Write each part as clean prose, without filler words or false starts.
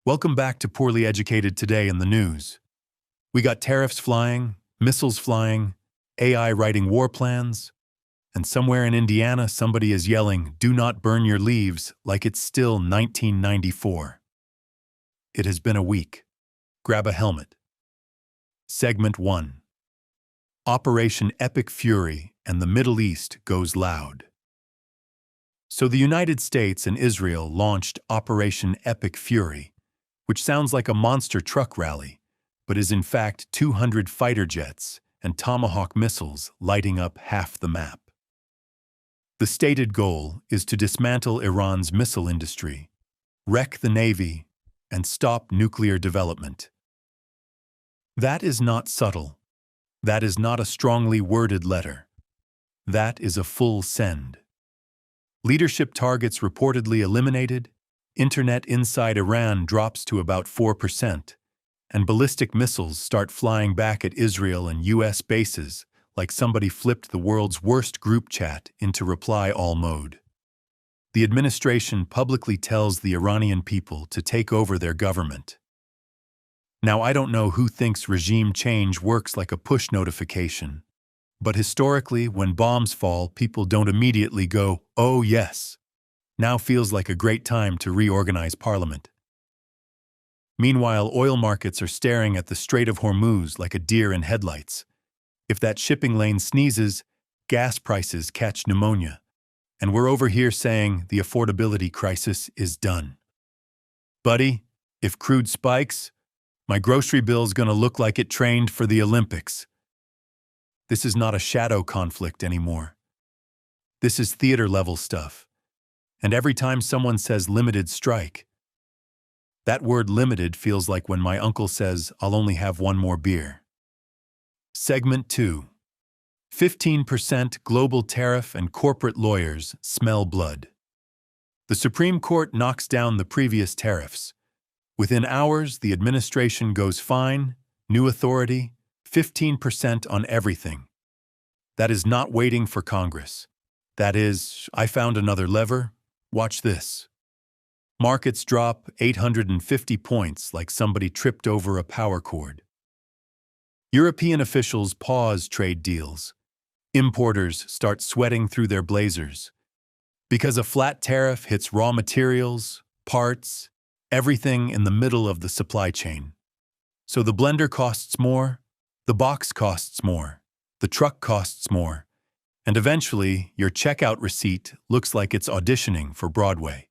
Welcome back to Poorly Educated Today in the News. We got tariffs flying, missiles flying, AI writing war plans, and somewhere in Indiana somebody is yelling, "Do not burn your leaves," like it's still 1994. It has been a week. Grab a helmet. Segment 1. Operation Epic Fury and the Middle East goes loud. So the United States and Israel launched Operation Epic Fury, which sounds like a monster truck rally, but is in fact 200 fighter jets and Tomahawk missiles lighting up half the map. The stated goal is to dismantle Iran's missile industry, wreck the Navy, and stop nuclear development. That is not subtle. That is not a strongly worded letter. That is a full send. Leadership targets reportedly eliminated, internet inside Iran drops to about 4%, and ballistic missiles start flying back at Israel and US bases like somebody flipped the world's worst group chat into reply all mode. The administration publicly tells the Iranian people to take over their government. Now, I don't know who thinks regime change works like a push notification, but historically, when bombs fall, people don't immediately go, "Oh yes, now feels like a great time to reorganize parliament." Meanwhile, oil markets are staring at the Strait of Hormuz like a deer in headlights. If that shipping lane sneezes, gas prices catch pneumonia, and we're over here saying the affordability crisis is done. Buddy, if crude spikes, my grocery bill's gonna look like it trained for the Olympics. This is not a shadow conflict anymore. This is theater-level stuff. And every time someone says limited strike, that word limited feels like when my uncle says, "I'll only have one more beer." Segment 2. 15% global tariff and corporate lawyers smell blood. The Supreme Court knocks down the previous tariffs. Within hours, the administration goes fine, new authority, 15% on everything. That is not waiting for Congress. That is, I found another lever. Watch this. Markets drop 850 points like somebody tripped over a power cord. European officials pause trade deals. Importers start sweating through their blazers. Because a flat tariff hits raw materials, parts, everything in the middle of the supply chain. So the blender costs more, the box costs more, the truck costs more, and eventually your checkout receipt looks like it's auditioning for Broadway.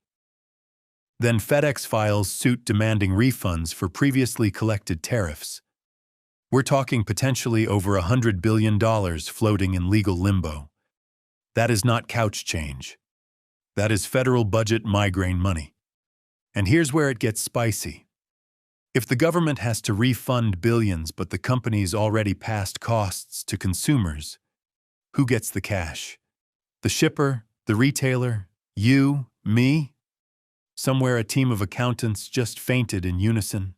Then FedEx files suit demanding refunds for previously collected tariffs. We're talking potentially over $100 billion floating in legal limbo. That is not couch change. That is federal budget migraine money. And here's where it gets spicy. If the government has to refund billions but the companies already passed costs to consumers, who gets the cash? The shipper, the retailer, you, me? Somewhere a team of accountants just fainted in unison.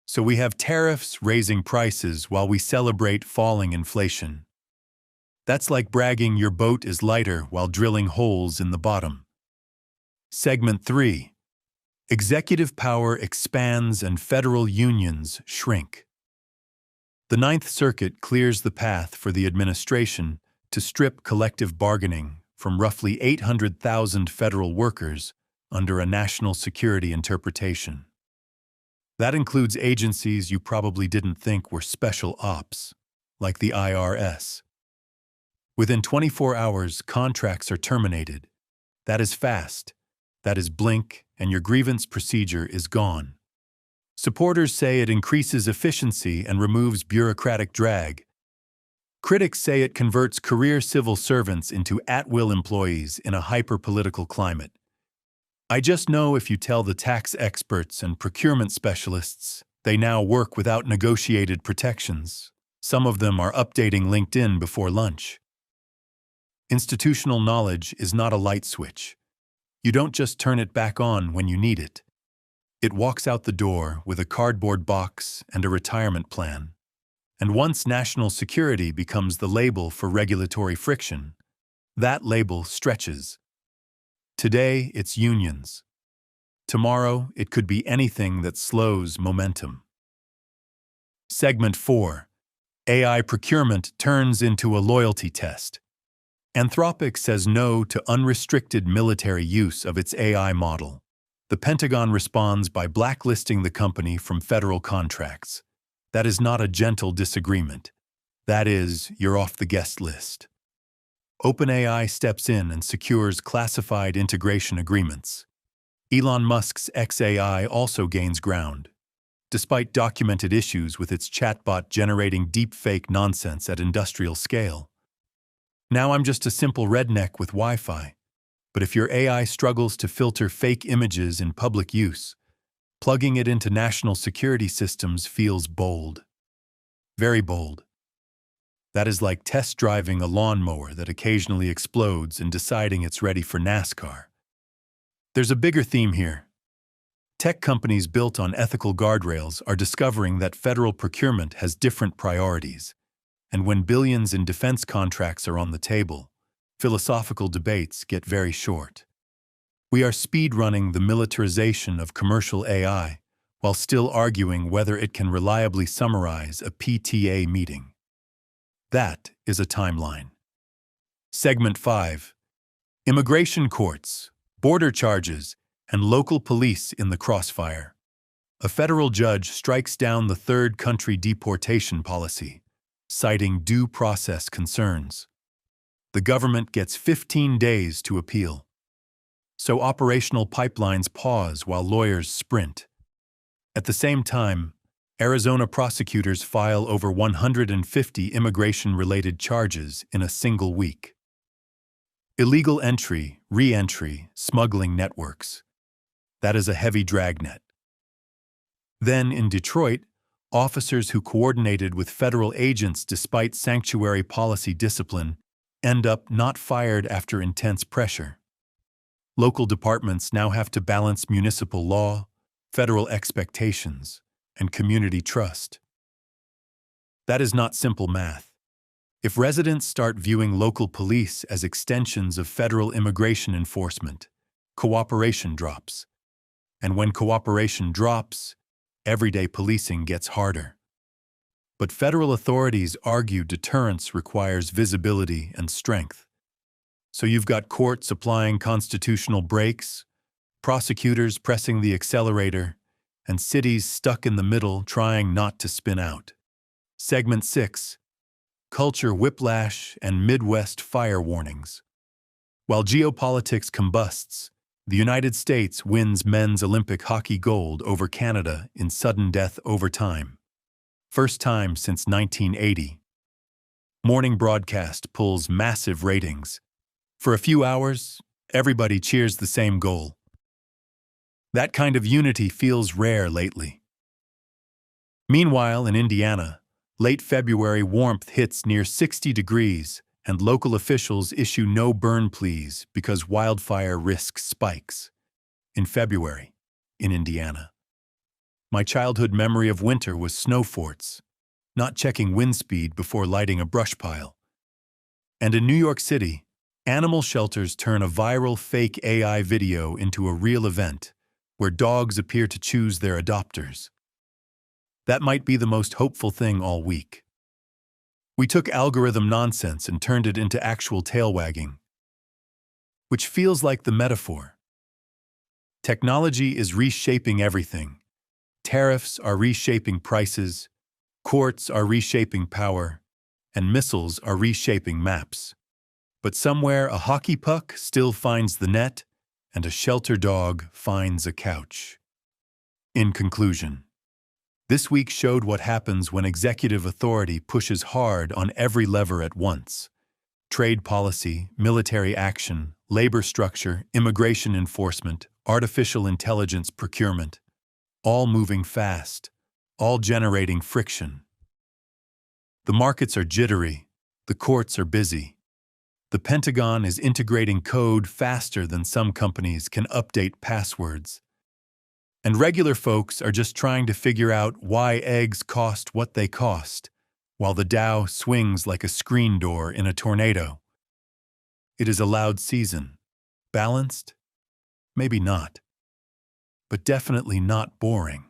So we have tariffs raising prices while we celebrate falling inflation. That's like bragging your boat is lighter while drilling holes in the bottom. Segment 3. Executive power expands and federal unions shrink. The Ninth Circuit clears the path for the administration to strip collective bargaining from roughly 800,000 federal workers under a national security interpretation. That includes agencies you probably didn't think were special ops, like the IRS. Within 24 hours, contracts are terminated. That is fast. That is blink, and your grievance procedure is gone. Supporters say it increases efficiency and removes bureaucratic drag. Critics say it converts career civil servants into at-will employees in a hyper-political climate. I just know if you tell the tax experts and procurement specialists they now work without negotiated protections. Some of them are updating LinkedIn before lunch. Institutional knowledge is not a light switch. You don't just turn it back on when you need it. It walks out the door with a cardboard box and a retirement plan. And once national security becomes the label for regulatory friction, that label stretches. Today, it's unions. Tomorrow, it could be anything that slows momentum. Segment 4. AI procurement turns into a loyalty test. Anthropic says no to unrestricted military use of its AI model. The Pentagon responds by blacklisting the company from federal contracts. That is not a gentle disagreement. That is, you're off the guest list. OpenAI steps in and secures classified integration agreements. Elon Musk's XAI also gains ground, despite documented issues with its chatbot generating deepfake nonsense at industrial scale. Now I'm just a simple redneck with Wi-Fi, but if your AI struggles to filter fake images in public use, plugging it into national security systems feels bold. Very bold. That is like test driving a lawnmower that occasionally explodes and deciding it's ready for NASCAR. There's a bigger theme here. Tech companies built on ethical guardrails are discovering that federal procurement has different priorities, and when billions in defense contracts are on the table, philosophical debates get very short. We are speedrunning the militarization of commercial AI while still arguing whether it can reliably summarize a PTA meeting. That is a timeline. Segment 5. Immigration courts, border charges, and local police in the crossfire. A federal judge strikes down the third country deportation policy, citing due process concerns. The government gets 15 days to appeal. So operational pipelines pause while lawyers sprint. At the same time, Arizona prosecutors file over 150 immigration-related charges in a single week. Illegal entry, re-entry, smuggling networks. That is a heavy dragnet. Then, in Detroit, officers who coordinated with federal agents despite sanctuary policy discipline end up not fired after intense pressure. Local departments now have to balance municipal law, federal expectations, and community trust. That is not simple math. If residents start viewing local police as extensions of federal immigration enforcement, cooperation drops. And when cooperation drops, everyday policing gets harder. But federal authorities argue deterrence requires visibility and strength. So you've got courts applying constitutional brakes, prosecutors pressing the accelerator, and cities stuck in the middle trying not to spin out. Segment 6. Culture whiplash and Midwest fire warnings. While geopolitics combusts, the United States wins men's Olympic hockey gold over Canada in sudden death overtime. First time since 1980. Morning broadcast pulls massive ratings. For a few hours, everybody cheers the same goal. That kind of unity feels rare lately. Meanwhile, in Indiana, late February warmth hits near 60 degrees, and local officials issue no-burn pleas because wildfire risk spikes. In February, in Indiana. My childhood memory of winter was snow forts, not checking wind speed before lighting a brush pile. And in New York City, animal shelters turn a viral fake AI video into a real event, where dogs appear to choose their adopters. That might be the most hopeful thing all week. We took algorithm nonsense and turned it into actual tail-wagging, which feels like the metaphor. Technology is reshaping everything. Tariffs are reshaping prices, courts are reshaping power, and missiles are reshaping maps. But somewhere a hockey puck still finds the net, and a shelter dog finds a couch. In conclusion, this week showed what happens when executive authority pushes hard on every lever at once. Trade policy, military action, labor structure, immigration enforcement, artificial intelligence procurement, all moving fast, all generating friction. The markets are jittery, the courts are busy. The Pentagon is integrating code faster than some companies can update passwords. And regular folks are just trying to figure out why eggs cost what they cost, while the Dow swings like a screen door in a tornado. It is a loud season. Balanced? Maybe not. but definitely not boring.